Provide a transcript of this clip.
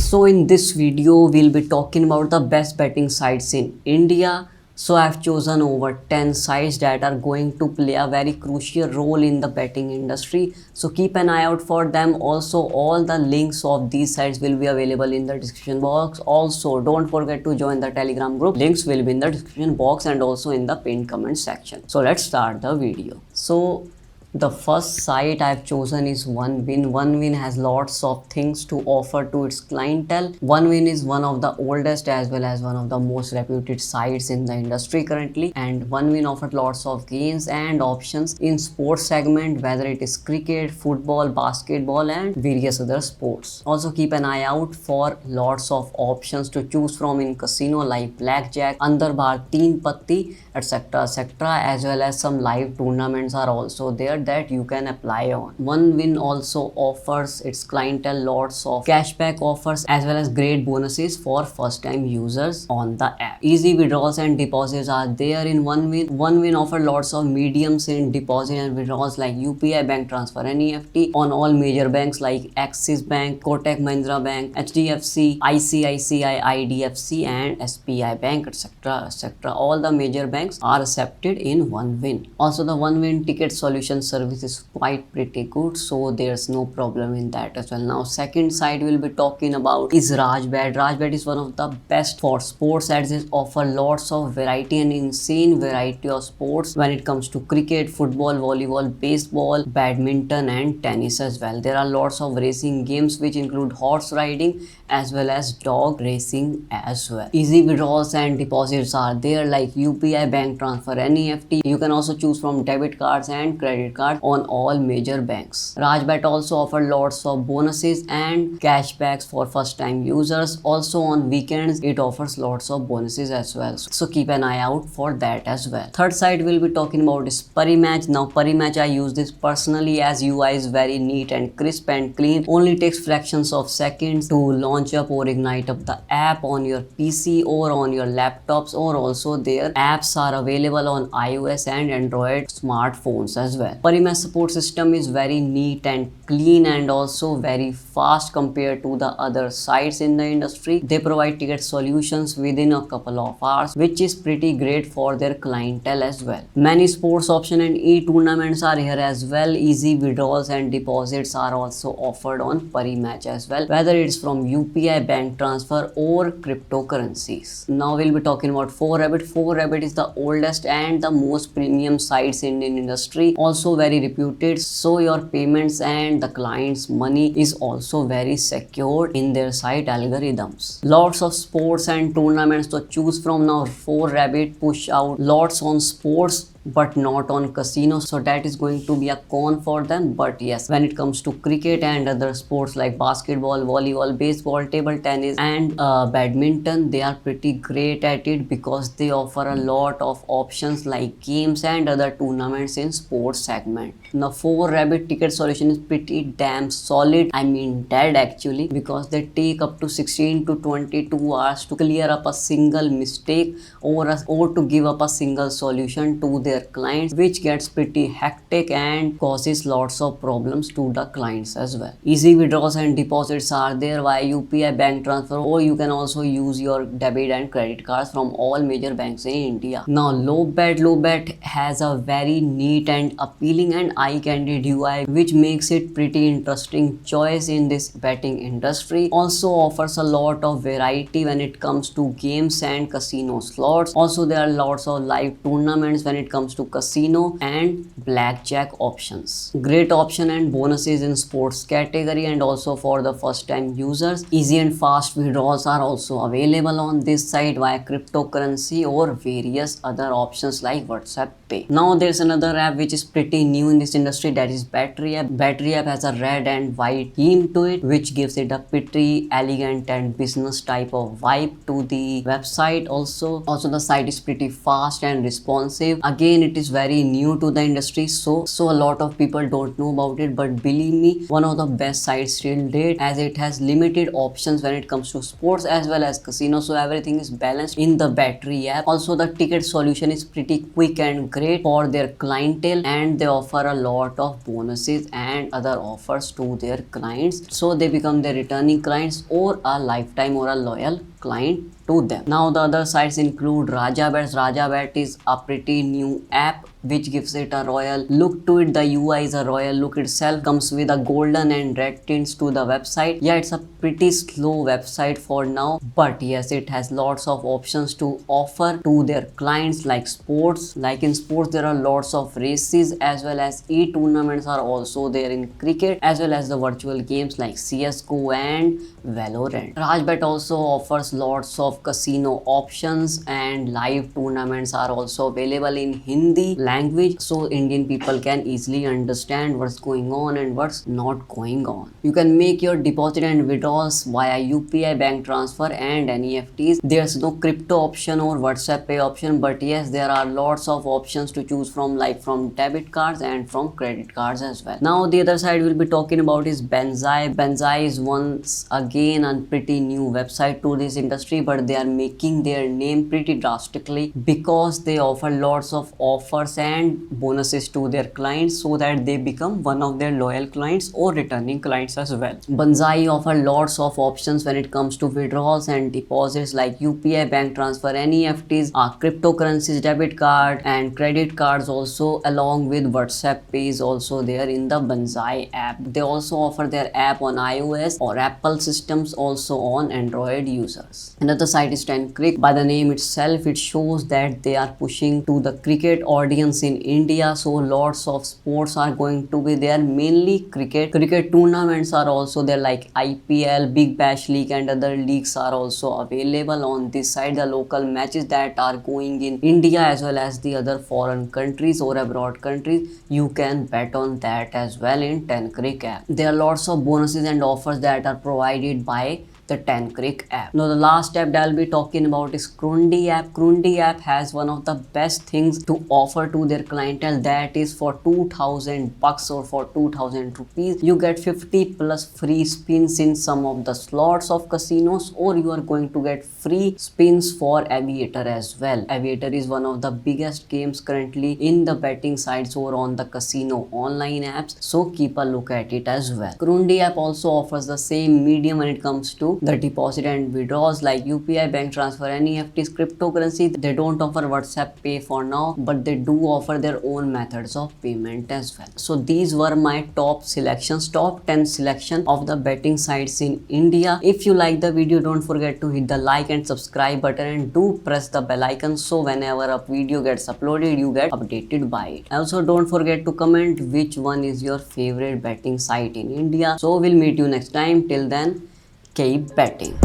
So in this video, we'll be talking about the best betting sites in India. So I've chosen over 10 sites that are going to play a very crucial role in the betting industry. So keep an eye out for them. Also, all the links of these sites will be available in the description box. Also, don't forget to join the Telegram group. Links will be in the description box and also in the pinned comment section. So let's start the video. So the first site I've chosen is OneWin. OneWin has lots of things to offer to its clientele. OneWin is one of the oldest as well as one of the most reputed sites in the industry currently, and OneWin offers lots of games and options in sports segment, whether it is cricket, football, basketball and various other sports. Also keep an eye out for lots of options to choose from in casino like blackjack, under bar, teen patti, etc, as well as some live tournaments are also there that you can apply on. OneWin also offers its clientele lots of cashback offers as well as great bonuses for first time users on the app. Easy withdrawals and deposits are there in OneWin. OneWin offers lots of mediums in deposit and withdrawals like UPI, bank transfer and EFT on all major banks like Axis Bank, Kotak Mahindra Bank, HDFC, ICICI, IDFC and SBI Bank, etc. All the major banks are accepted in OneWin. Also, the OneWin ticket solution service is quite pretty good, so there's no problem in that as well. Now, second site we'll be talking about is Rajbet. Rajbet is one of the best for sports as it offer lots of variety and insane variety of sports when it comes to cricket, football, volleyball, baseball, badminton and tennis as well. There are lots of racing games which include horse riding as well as dog racing as well. Easy withdrawals and deposits are there like UPI, bank transfer and EFT. You can also choose from debit cards and credit cards on all major banks. Rajbet also offers lots of bonuses and cashbacks for first time users. Also on weekends it offers lots of bonuses as well, so keep an eye out for that as well. Third site we'll be talking about is Parimatch. Now Parimatch, I use this personally as UI is very neat and crisp and clean. Only takes fractions of seconds to launch up or ignite up the app on your PC or on your laptops, or also their apps are available on iOS and Android smartphones as well. Parimatch support system is very neat and clean and also very fast compared to the other sites in the industry. They provide ticket solutions within a couple of hours, which is pretty great for their clientele as well. Many sports options and e-tournaments are here as well. Easy withdrawals and deposits are also offered on Parimatch as well, whether it's from UPI, bank transfer or cryptocurrencies. Now we'll be talking about 4Rabbit. 4Rabbit is the oldest and the most premium sites in the industry, also very reputed, so your payments and the client's money is also very secure in their site algorithms. Lots of sports and tournaments to choose from. Now 4Rabbit push out lots on sports but not on casinos, so that is going to be a con for them. But yes, when it comes to cricket and other sports like basketball, volleyball, baseball, table tennis and badminton, they are pretty great at it because they offer a lot of options like games and other tournaments in sports segment. Now 4Rabbit ticket solution is pretty damn solid, I mean dead actually, because they take up to 16 to 22 hours to clear up a single mistake or to give up a single solution to their clients, which gets pretty hectic and causes lots of problems to the clients as well. Easy withdrawals and deposits are there via UPI, bank transfer, or you can also use your debit and credit cards from all major banks in India. Now Lobet has a very neat and appealing and eye-candy UI, which makes it pretty interesting choice in this betting industry. Also offers a lot of variety when it comes to games and casino slots. Also there are lots of live tournaments when it comes to casino and blackjack options. Great option and bonuses in sports category and also for the first time users. Easy and fast withdrawals are also available on this site via cryptocurrency or various other options like WhatsApp Pay. Now there's another app which is pretty new in this industry, that is Battery app. Battery app has a red and white theme to it, which gives it a pretty elegant and business type of vibe to the website. Also the site is pretty fast and responsive. Again, again it is very new to the industry, so a lot of people don't know about it, but believe me, one of the best sites till date, as it has limited options when it comes to sports as well as casino, so everything is balanced in the battery app. Also the ticket solution is pretty quick and great for their clientele, and they offer a lot of bonuses and other offers to their clients, so they become their returning clients or a lifetime or a loyal client to them. Now the other sites include Rajabet. Rajabet is a pretty new app which gives it a royal look to it. The UI is a royal look itself, comes with a golden and red tints to the website. Yeah, it's a pretty slow website for now, but yes, it has lots of options to offer to their clients, like sports. Like in sports there are lots of races as well as e-tournaments are also there in cricket, as well as the virtual games like CSGO and Valorant. Rajbet also offers lots of casino options, and live tournaments are also available in Hindi language, so Indian people can easily understand what's going on and what's not going on. You can make your deposit and withdrawals via UPI, bank transfer and NEFTs. There's no crypto option or WhatsApp Pay option, but yes, there are lots of options to choose from, like from debit cards and from credit cards as well. Now the other side we'll be talking about is Banzai. Banzai is once again a pretty new website to this industry, but they are making their name pretty drastically because they offer lots of offers and bonuses to their clients so that they become one of their loyal clients or returning clients as well. Banzai offer lots of options when it comes to withdrawals and deposits like UPI, bank transfer, NEFTs, cryptocurrencies, debit card and credit cards also, along with WhatsApp Pay is also there in the Banzai app. They also offer their app on iOS or Apple systems, also on Android users. Another site is 10crick. By the name itself, it shows that they are pushing to the cricket audience in India, so lots of sports are going to be there, mainly cricket. Cricket tournaments are also there like IPL, Big Bash League and other leagues are also available on this site. The local matches that are going in India as well as the other foreign countries or abroad countries, you can bet on that as well in 10crick app. There are lots of bonuses and offers that are provided by the 10crick app. Now the last app that I'll be talking about is Krundi app. Krundi app has one of the best things to offer to their clientele, that is for 2000 bucks or for 2000 rupees you get 50 plus free spins in some of the slots of casinos, or you are going to get free spins for Aviator as well. Aviator is one of the biggest games currently in the betting sites or on the casino online apps, so keep a look at it as well. Krundi app also offers the same medium when it comes to the deposit and withdrawals like UPI, bank transfer, NEFTs, cryptocurrency. They don't offer WhatsApp Pay for now, but they do offer their own methods of payment as well. So these were my top 10 selection of the betting sites in India. If you like the video, don't forget to hit the like and subscribe button and do press the bell icon, so whenever a video gets uploaded you get updated by it. Also don't forget to comment which one is your favorite betting site in India. So we'll meet you next time. Till then, keep betting.